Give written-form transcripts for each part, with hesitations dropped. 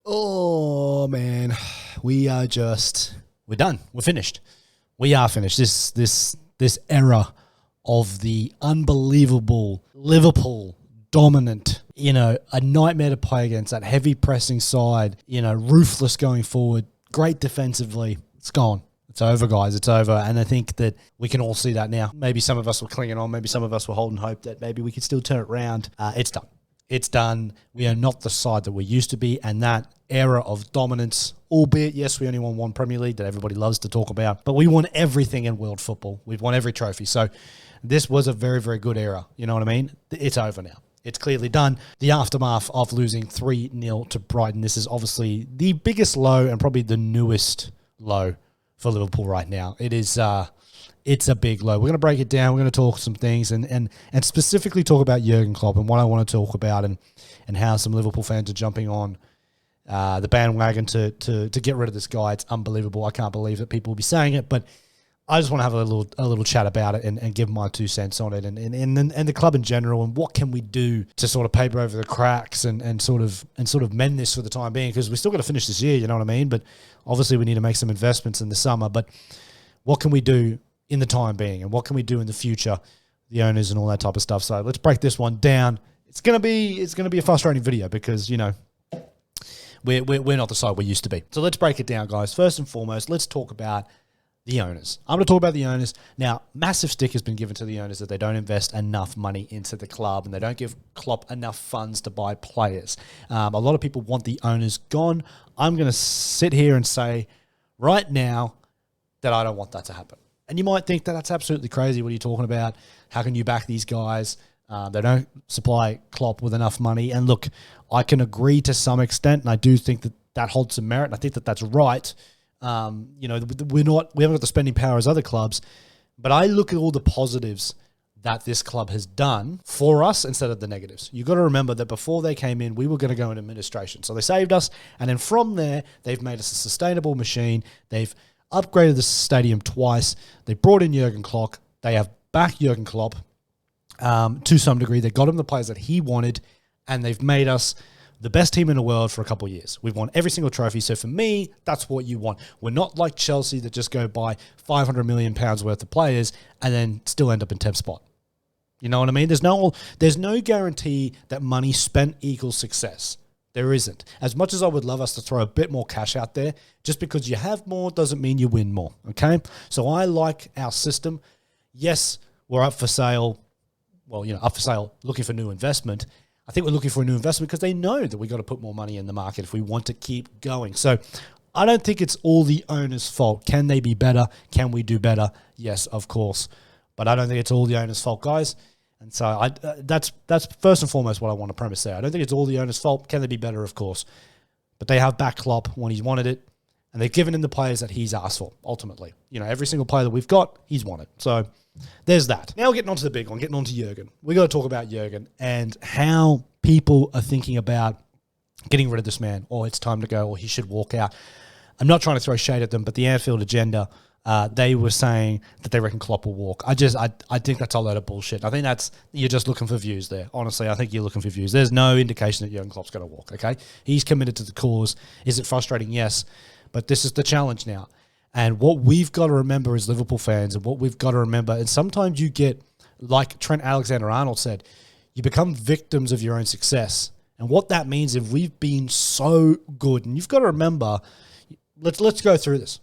Oh man, we're done. We're finished. We are finished. This era of the unbelievable Liverpool dominant, a nightmare to play against, that heavy pressing side, ruthless going forward, great defensively. It's gone. It's over, guys. It's over. And I think that we can all see that now. Maybe some of us were clinging on. Maybe some of us were holding hope that maybe we could still turn it around. It's done. It's done. We are not the side that we used to be. And that era of dominance, albeit, yes, we only won one Premier League that everybody loves to talk about, but we won everything in world football. We've won every trophy. So this was a very, very good era. You know what I mean? It's over now. It's clearly done. The aftermath of losing 3-0 to Brighton. This is obviously the biggest low and probably the newest low for Liverpool right now. It is, it's a big low. We're going to break it down. We're going to talk some things and specifically talk about Jurgen Klopp and what I want to talk about and how some Liverpool fans are jumping on the bandwagon to get rid of this guy. It's unbelievable. I can't believe that people will be saying it, but I just want to have a little chat about it and give my 2 cents on it and the club in general and what can we do to sort of paper over the cracks and sort of mend this for the time being, because we're still got to finish this year, you know what I mean? But obviously we need to make some investments in the summer. But what can we do in the time being and what can we do in the future, the owners and all that type of stuff? So let's break this one down. It's gonna be a frustrating video because we're not the side we used to be. So let's break it down, guys. First and foremost, let's talk about the owners. I'm going to talk about the owners. Now, massive stick has been given to the owners that they don't invest enough money into the club and they don't give Klopp enough funds to buy players. A lot of people want the owners gone. I'm going to sit here and say right now that I don't want that to happen. And you might think that that's absolutely crazy. What are you talking about? How can you back these guys? They don't supply Klopp with enough money. And look, I can agree to some extent, and I do think that holds some merit, and I think that that's right. We haven't got the spending power as other clubs, but I look at all the positives that this club has done for us instead of the negatives. You've got to remember that before they came in, we were going to go in administration. So they saved us, and then from there, they've made us a sustainable machine. They've upgraded the stadium twice. They brought in Jurgen Klopp. They have backed Jurgen Klopp to some degree. They got him the players that he wanted, and they've made us the best team in the world for a couple of years. We've won every single trophy. So for me, that's what you want. We're not like Chelsea that just go buy £500 million worth of players and then still end up in 10th spot. You know what I mean? There's no guarantee that money spent equals success. There isn't. As much as I would love us to throw a bit more cash out there, just because you have more doesn't mean you win more, okay? So I like our system. Yes, we're up for sale. Well, up for sale, looking for new investment. I think we're looking for a new investment because they know that we've got to put more money in the market if we want to keep going. So I don't think it's all the owner's fault. Can they be better? Can we do better? Yes, of course. But I don't think it's all the owner's fault, guys. And so that's first and foremost what I want to premise there. I don't think it's all the owner's fault. Can they be better? Of course. But they have backed Klopp when he's wanted it, and they've given him the players that he's asked for, ultimately. Every single player that we've got, he's wanted. So there's that. Now we're getting on to the big one, getting on to Jurgen. We got to talk about Jurgen and how people are thinking about getting rid of this man, or it's time to go, or he should walk out. I'm not trying to throw shade at them, but the Anfield agenda, they were saying that they reckon Klopp will walk. I think that's a load of bullshit. I think you're just looking for views there. Honestly, I think you're looking for views. There's no indication that Jurgen Klopp's going to walk, okay? He's committed to the cause. Is it frustrating? Yes. But this is the challenge now. And what we've got to remember as Liverpool fans, and what we've got to remember, and sometimes you get, like Trent Alexander-Arnold said, you become victims of your own success. And what that means is we've been so good. And you've got to remember, let's go through this.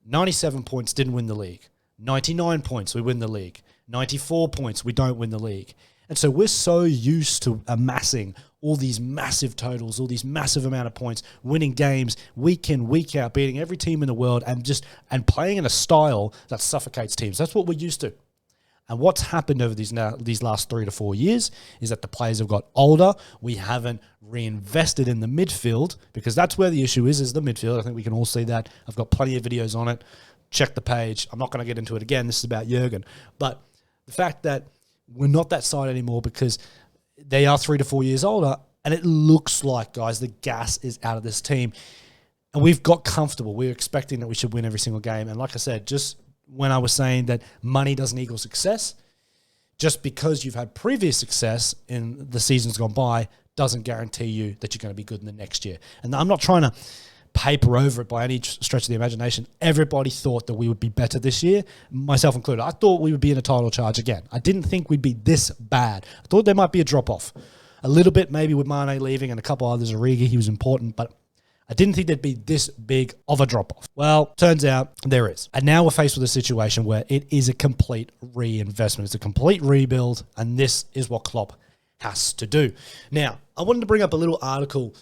97 points, didn't win the league. 99 points, we win the league. 94 points, we don't win the league. And so we're so used to amassing all these massive totals, all these massive amount of points, winning games week in, week out, beating every team in the world, and playing in a style that suffocates teams. That's what we're used to. And what's happened over these last 3 to 4 years is that the players have got older. We haven't reinvested in the midfield, because that's where the issue is the midfield. I think we can all see that. I've got plenty of videos on it. Check the page. I'm not going to get into it again. This is about Jurgen. But the fact that we're not that side anymore because they are 3 to 4 years older, and it looks like, guys, the gas is out of this team. And we've got comfortable. We're expecting that we should win every single game. And like I said, just when I was saying that money doesn't equal success, just because you've had previous success in the seasons gone by doesn't guarantee you that you're going to be good in the next year. And I'm not trying to paper over it by any stretch of the imagination. Everybody thought that we would be better this year, myself included. I thought we would be in a title charge again. I didn't think we'd be this bad. I thought there might be a drop-off. A little bit maybe with Mane leaving and a couple others. Origi, he was important, but I didn't think there'd be this big of a drop-off. Well, turns out there is. And now we're faced with a situation where it is a complete reinvestment. It's a complete rebuild, and this is what Klopp has to do. Now, I wanted to bring up a little article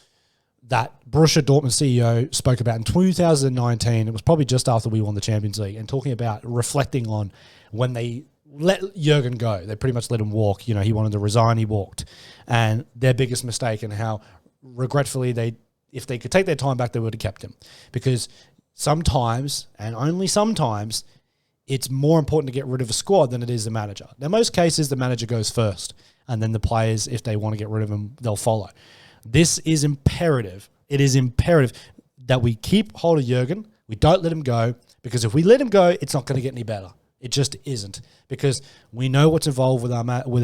that Borussia Dortmund CEO spoke about in 2019. It was probably just after we won the Champions League, and talking about reflecting on when they let Jurgen go. They pretty much let him walk. You know, he wanted to resign, he walked. And their biggest mistake, and how regretfully if they could take their time back, they would have kept him. Because sometimes, and only sometimes, it's more important to get rid of a squad than it is the manager. Now, most cases, the manager goes first, and then the players, if they want to get rid of him, they'll follow. This is imperative. It is imperative that we keep hold of Jurgen. We don't let him go, because if we let him go, it's not going to get any better. It just isn't, because we know what's involved with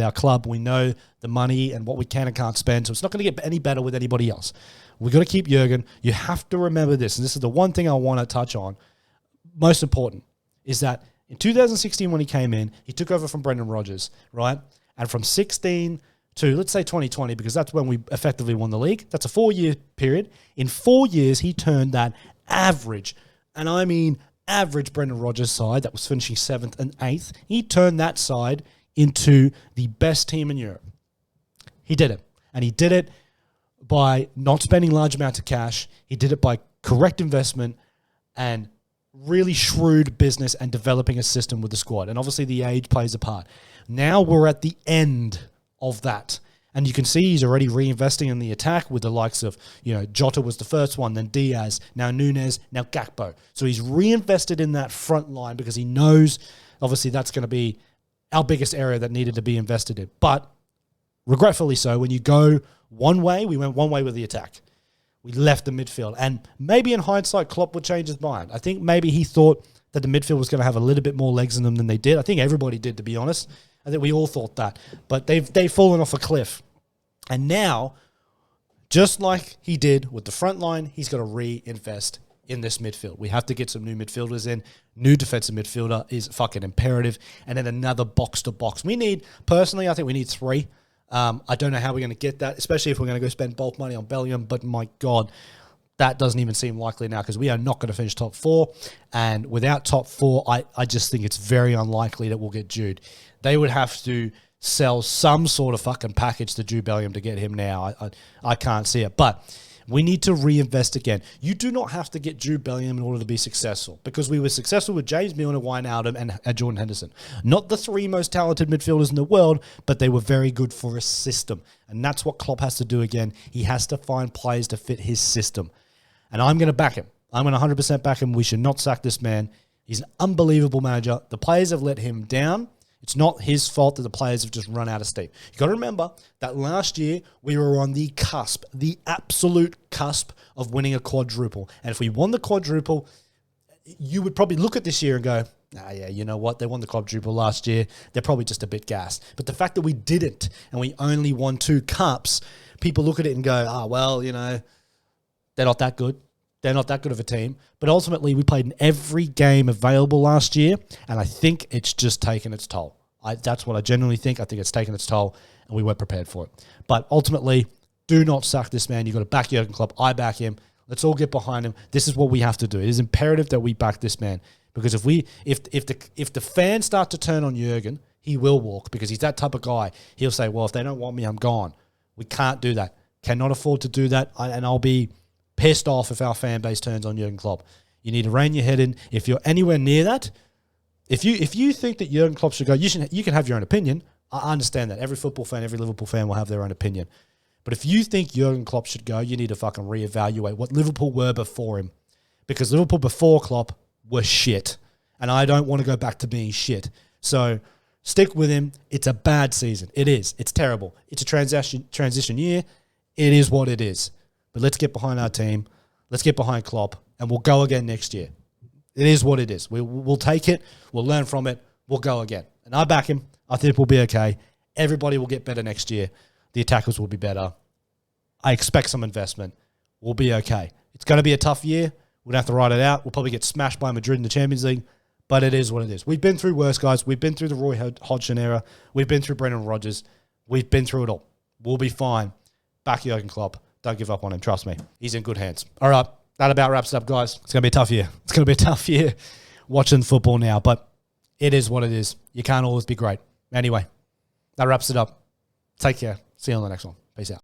our club. We know the money and what we can and can't spend, so it's not going to get any better with anybody else. We've got to keep Jurgen. You have to remember this, and this is the one thing I want to touch on. Most important is that in 2016 when he came in, he took over from Brendan Rodgers, right? And from 16 to, let's say, 2020, because that's when we effectively won the league. That's a 4-year period. In 4 years, he turned that average, and I mean average Brendan Rodgers side that was finishing 7th and 8th, he turned that side into the best team in Europe. He did it. And he did it by not spending large amounts of cash. He did it by correct investment and really shrewd business and developing a system with the squad. And obviously the age plays a part. Now we're at the end of that. And you can see he's already reinvesting in the attack with the likes of, Jota was the first one, then Diaz, now Nunez, now Gakpo. So he's reinvested in that front line because he knows, obviously, that's going to be our biggest area that needed to be invested in. But regretfully so, when you go one way, we went one way with the attack. We left the midfield. And maybe in hindsight, Klopp would change his mind. I think maybe he thought that the midfield was going to have a little bit more legs in them than they did. I think everybody did, to be honest. I think we all thought that. But they've fallen off a cliff. And now, just like he did with the front line, he's got to reinvest in this midfield. We have to get some new midfielders in. New defensive midfielder is fucking imperative. And then another box-to-box. Personally, I think we need 3. I don't know how we're going to get that, especially if we're going to go spend bulk money on Bellingham. But my God, that doesn't even seem likely now, because we are not going to finish top 4. And without top 4, I just think it's very unlikely that we'll get Jude. They would have to sell some sort of fucking package to Jude Bellingham to get him now. I can't see it. But we need to reinvest again. You do not have to get Jude Bellingham in order to be successful, because we were successful with James Milner, Wijnaldum, and Jordan Henderson. Not the 3 most talented midfielders in the world, but they were very good for a system. And that's what Klopp has to do again. He has to find players to fit his system. And I'm going to back him. I'm going to 100% back him. We should not sack this man. He's an unbelievable manager. The players have let him down. It's not his fault that the players have just run out of steam. You've got to remember that last year we were on the cusp, the absolute cusp of winning a quadruple. And if we won the quadruple, you would probably look at this year and go, yeah, you know what? They won the quadruple last year. They're probably just a bit gassed. But the fact that we didn't and we only won 2 cups, people look at it and go, they're not that good. They're not that good of a team. But ultimately, we played in every game available last year, and I think it's just taken its toll. That's what I genuinely think. I think it's taken its toll, and we weren't prepared for it. But ultimately, do not suck this man. You've got to back Jurgen Klopp. I back him. Let's all get behind him. This is what we have to do. It is imperative that we back this man, because if the fans start to turn on Jurgen, he will walk, because he's that type of guy. He'll say, well, if they don't want me, I'm gone. We can't do that. Cannot afford to do that, and I'll be pissed off if our fan base turns on Jurgen Klopp. You need to rein your head in. If you're anywhere near that, if you think that Jurgen Klopp should go, you can have your own opinion. I understand that. Every football fan, every Liverpool fan will have their own opinion. But if you think Jurgen Klopp should go, you need to fucking reevaluate what Liverpool were before him. Because Liverpool before Klopp were shit. And I don't want to go back to being shit. So stick with him. It's a bad season. It is. It's terrible. It's a transition year. It is what it is. But let's get behind our team. Let's get behind Klopp, and we'll go again next year. It is what it is. We'll take it. We'll learn from it. We'll go again. And I back him. I think we'll be okay. Everybody will get better next year. The attackers will be better. I expect some investment. We'll be okay. It's going to be a tough year. We're going to have to ride it out. We'll probably get smashed by Madrid in the Champions League, but it is what it is. We've been through worse, guys. We've been through the Roy Hodgson era. We've been through Brendan Rodgers. We've been through it all. We'll be fine. Back Jurgen Klopp. Don't give up on him. Trust me. He's in good hands. All right. That about wraps it up, guys. It's going to be a tough year. It's going to be a tough year watching football now, but it is what it is. You can't always be great. Anyway, that wraps it up. Take care. See you on the next one. Peace out.